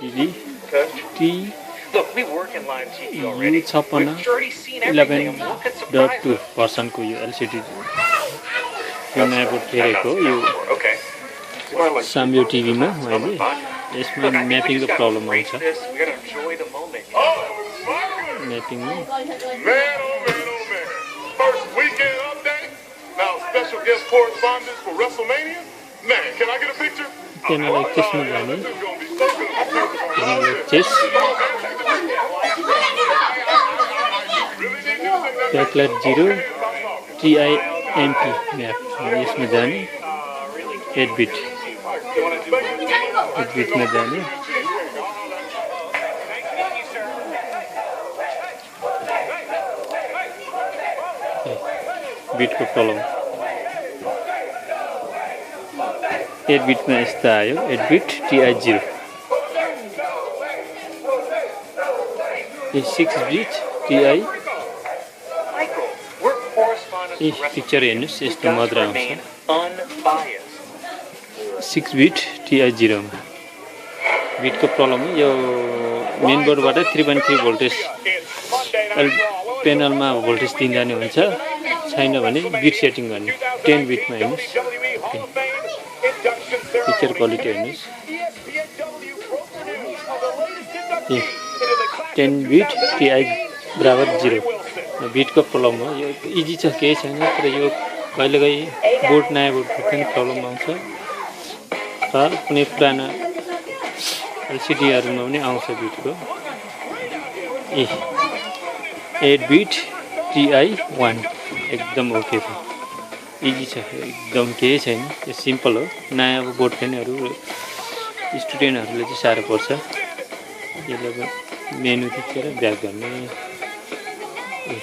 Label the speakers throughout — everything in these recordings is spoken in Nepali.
Speaker 1: TV T
Speaker 2: Look, we work in live TV already.
Speaker 1: You 56
Speaker 2: We've already seen everything, and what could surprise
Speaker 1: 11.2
Speaker 2: us?
Speaker 1: भर्सनको यो एलसिडी यो नयाँ बोर्ड फेरेको यो
Speaker 2: Okay.
Speaker 1: साम्यो टिभीमा मैले यसमा
Speaker 2: Look, I think we
Speaker 1: म्यापिङको
Speaker 2: just gotta
Speaker 1: problem
Speaker 2: embrace
Speaker 1: आउँछ
Speaker 2: this. We're gonna enjoy the moment.
Speaker 1: म्यापिङमा
Speaker 3: Man, oh man, oh man. First weekend update. Now special guest correspondence for WrestleMania. Man, can I get a picture?
Speaker 1: त्यसलाई त्यसमा जाने
Speaker 3: This is gonna be so good.
Speaker 1: चेस
Speaker 3: Really need you to take that
Speaker 1: backlight 0 टिआइएमपी म्याप यसमा जाने 8 बिट 8 बिटमा जाने बिटको प्रब्लम 8 बिटमा यस्तो आयो 8 bit TI 0 6 bit TI
Speaker 2: Michael, we're correspondents
Speaker 1: ए
Speaker 2: for
Speaker 1: पिक्चर हेर्नुस्
Speaker 2: WrestleMania.
Speaker 1: यस्तो
Speaker 2: We've got
Speaker 1: मद्रा
Speaker 2: to
Speaker 1: आउँछ
Speaker 2: remain unbiased.
Speaker 1: 6 बिट टिआई 0 मा बिटको प्रब्लम हो यो मेन बोर्डबाट 3.3 भोल्टेज पेनलमा भोल्टेज दिँदैन हुन्छ छैन भने बिट सेटिङ गर्ने 10 बिटमा हेर्नुस् पिक्चर क्वालिटी हेर्नुस् ए 10 बिट टिआई बराबर 0 बिटको प्रब्लम हो यो इजी छ केही छैन तर यो कहिलेकाहीँ बोर्ड नयाँ बोर्डको पनि प्रब्लम आउँछ र कुनै पुरानो एलसिडीहरूमा पनि आउँछ बिटको ए 8 बिट टिआई 1 एकदम ओके छ इजी छ एकदम केही छैन यो सिम्पल हो नयाँ अब बोर्ड खेल्नेहरू स्टुडेन्टहरूले चाहिँ साह्रो पर्छ यसलाई मेनु थिचेर ब्याक गर्ने ए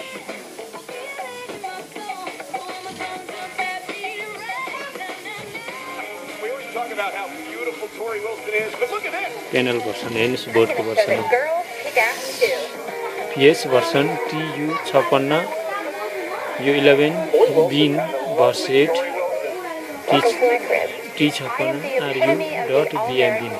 Speaker 3: We always talk about how beautiful Tori Wilson is, but look at this.
Speaker 1: Panel version हेर्नुहोस् बोर्डको version
Speaker 4: Girls kick ass too.
Speaker 1: PS version TU 56 यो 11 बिन भर्स 8 टी 56 आरयु डट बिएम बिन